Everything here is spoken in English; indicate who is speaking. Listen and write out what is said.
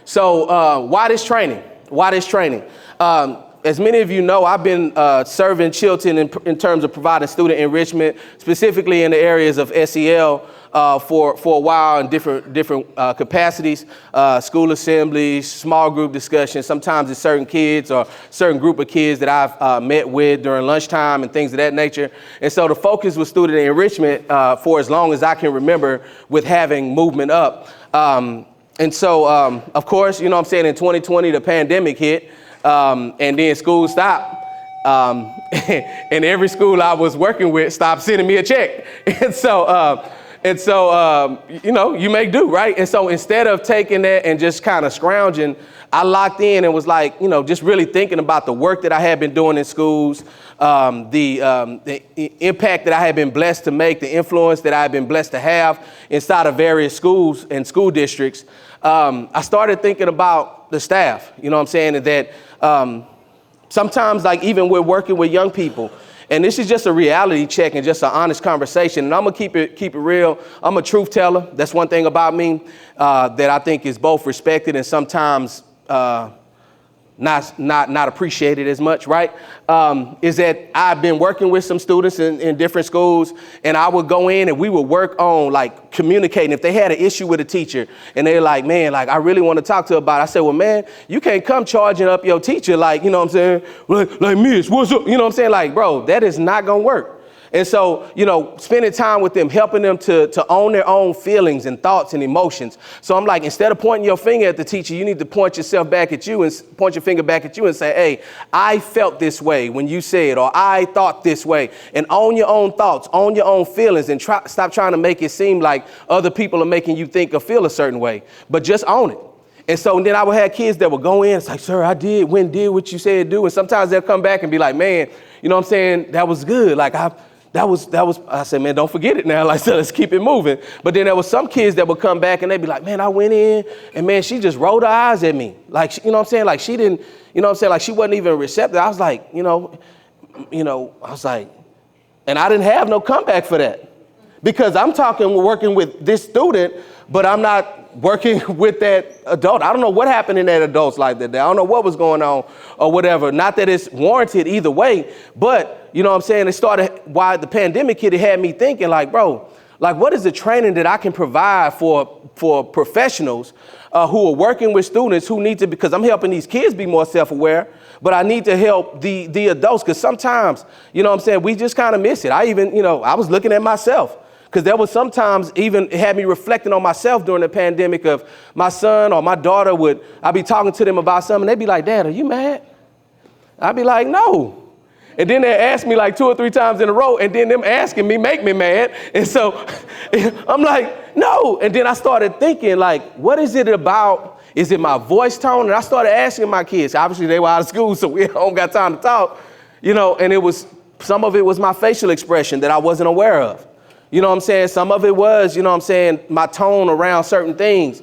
Speaker 1: So why this training? Why this training? As many of you know, I've been serving Chilton in terms of providing student enrichment, specifically in the areas of SEL for a while in different capacities, school assemblies, small group discussions. Sometimes it's certain kids or certain group of kids that I've met with during lunchtime and things of that nature. And so the focus was student enrichment for as long as I can remember with having movement up. And so, of course, you know what I'm saying, in 2020, the pandemic hit, and then school stopped. And every school I was working with stopped sending me a check. And so, you know, you make do, right? And so instead of taking that and just kind of scrounging, I locked in and was like, you know, just really thinking about the work that I had been doing in schools, the impact that I had been blessed to make, the influence that I had been blessed to have inside of various schools and school districts. I started thinking about the staff, you know what I'm saying, and that sometimes, like, even we're working with young people, and this is just a reality check and just an honest conversation. And I'm gonna keep it real. I'm a truth teller. That's one thing about me that I think is both respected and sometimes not appreciated as much, right? Is that I've been working with some students in different schools, and I would go in and we would work on like communicating. If they had an issue with a teacher and they're like, man, like I really want to talk to her about it. I said, well, man, you can't come charging up your teacher like, you know what I'm saying? Like miss, what's up? You know what I'm saying? Like, bro, that is not gonna work. And so, you know, spending time with them, helping them to own their own feelings and thoughts and emotions. So I'm like, instead of pointing your finger at the teacher, you need to point yourself back at you and point your finger back at you and say, hey, I felt this way when you said, or I thought this way, and own your own thoughts, own your own feelings, and stop trying to make it seem like other people are making you think or feel a certain way, but just own it. And so then I would have kids that would go in, it's like, sir, I did what you said do. And sometimes they'll come back and be like, man, you know what I'm saying? That was good. Like that was, I said, man, don't forget it now. Like, so let's keep it moving. But then there was some kids that would come back and they'd be like, man, I went in and man, she just rolled her eyes at me. Like, you know what I'm saying? Like she didn't, you know what I'm saying? Like she wasn't even receptive. I was like, I was like, and I didn't have no comeback for that because I'm working with this student, but I'm not working with that adult. I don't know what happened in that adult's life that day. I don't know what was going on or whatever. Not that it's warranted either way, but you know what I'm saying? It started while the pandemic hit, it had me thinking like, bro, like what is the training that I can provide for professionals who are working with students who need to, because I'm helping these kids be more self-aware, but I need to help the adults because sometimes, you know what I'm saying, we just kind of miss it. I even, I was looking at myself. Because there was sometimes even it had me reflecting on myself during the pandemic of my son or my daughter I'd be talking to them about something. They'd be like, Dad, are you mad? I'd be like, no. And then they ask me like 2 or 3 times in a row. And then them asking me make me mad. And so I'm like, no. And then I started thinking like, what is it about? Is it my voice tone? And I started asking my kids. Obviously, they were out of school, so we don't got time to talk. And some of it was my facial expression that I wasn't aware of. You know what I'm saying? Some of it was, my tone around certain things.